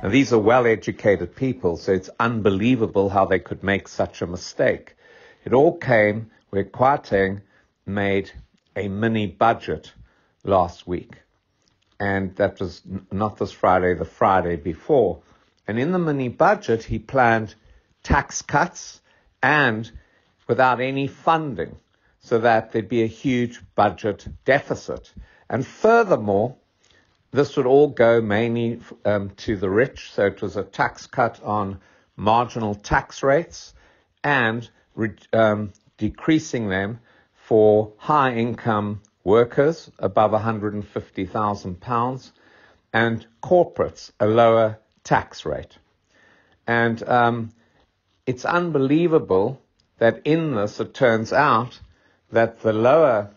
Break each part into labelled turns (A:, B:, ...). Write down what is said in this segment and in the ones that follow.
A: Now, these are well-educated people, so it's unbelievable how they could make such a mistake. It all came where Kwarteng made a mini budget last week. And that was not this Friday, the Friday before. And in the mini budget, he planned tax cuts and without any funding, so that there'd be a huge budget deficit. And furthermore, this would all go mainly to the rich. So it was a tax cut on marginal tax rates and decreasing them for high-income workers above £150,000 and corporates a lower tax rate. And it's unbelievable that in this, it turns out that the lower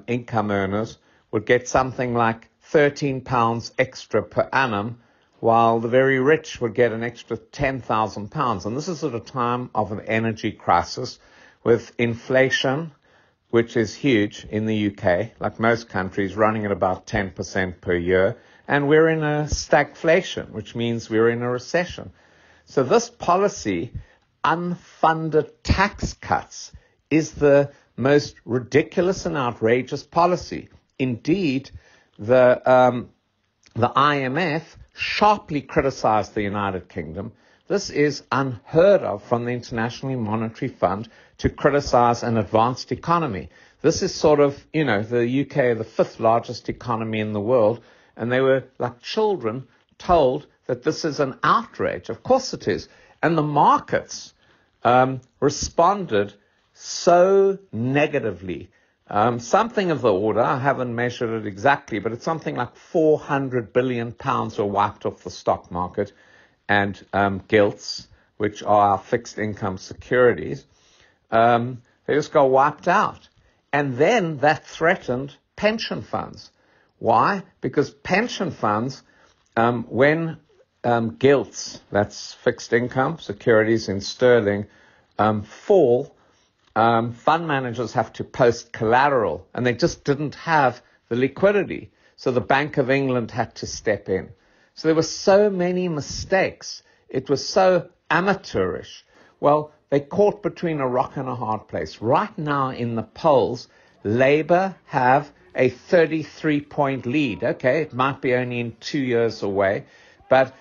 A: income earners would get something like £13 extra per annum, while the very rich would get an extra £10,000. And this is at a time of an energy crisis with inflation, which is huge in the UK, like most countries, running at about 10% per year. And we're in a stagflation, which means we're in a recession. So this policy, unfunded tax cuts, is the most ridiculous and outrageous policy. Indeed, the IMF sharply criticized the United Kingdom. This is unheard of from the International Monetary Fund to criticize an advanced economy. This is sort of, the UK, the fifth largest economy in the world, and they were like children told that this is an outrage. Of course it is. And the markets responded so negatively. Something of the order, I haven't measured it exactly, but it's something like £400 billion were wiped off the stock market, and gilts, which are our fixed income securities, they just got wiped out. And then that threatened pension funds. Why? Because pension funds, when gilts, that's fixed income securities in sterling, fall, fund managers have to post collateral, and they just didn't have the liquidity. So the Bank of England had to step in. So there were so many mistakes. It was so amateurish. Well, they caught between a rock and a hard place. Right now in the polls, Labour have a 33-point lead. Okay, it might be only in 2 years away, but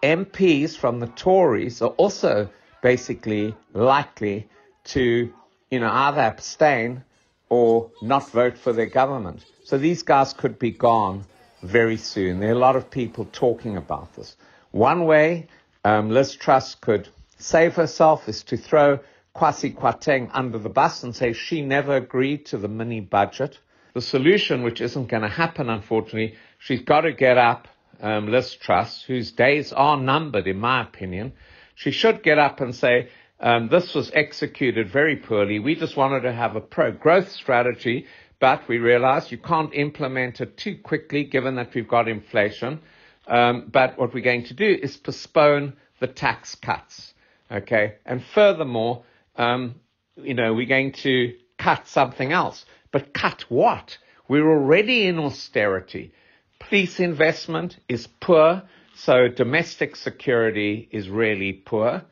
A: MPs from the Tories are also basically likely to, either abstain or not vote for their government. So these guys could be gone very soon. There are a lot of people talking about this. One way Liz Truss could save herself is to throw Kwasi Kwarteng under the bus and say she never agreed to the mini budget. The solution, which isn't going to happen, unfortunately, she's got to get up, Liz Truss, whose days are numbered, in my opinion. She should get up and say, this was executed very poorly. We just wanted to have a pro-growth strategy, but we realized you can't implement it too quickly given that we've got inflation. But what we're going to do is postpone the tax cuts, okay? And furthermore, we're going to cut something else. But cut what? We're already in austerity. Police investment is poor, so domestic security is really poor.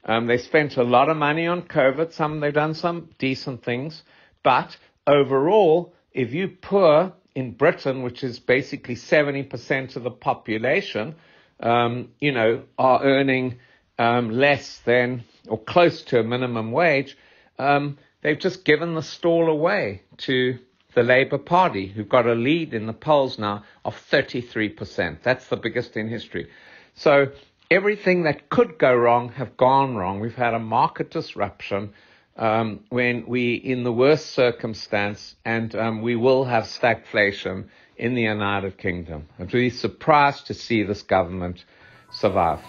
A: They spent a lot of money on COVID. They've done some decent things. But overall, if you're poor in Britain, which is basically 70% of the population, are earning less than or close to a minimum wage, they've just given the stall away to the Labour Party, who've got a lead in the polls now of 33%. That's the biggest in history. So everything that could go wrong have gone wrong. We've had a market disruption when we in the worst circumstance, and we will have stagflation in the United Kingdom. I'm really surprised to see this government survive.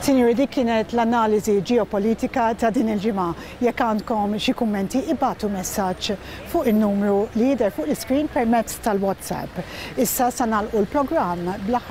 B: Sinjuri, dik kienet l-analiżi ġeopolitika ta' din il-ġimgħa. Jekk għandkom xi kummenti ibatu messaġġ fuq in-numru li jidher fuq l-iskrin permezz tal-WhatsApp. Issa sa nagħlqu l-programm bl-aħħar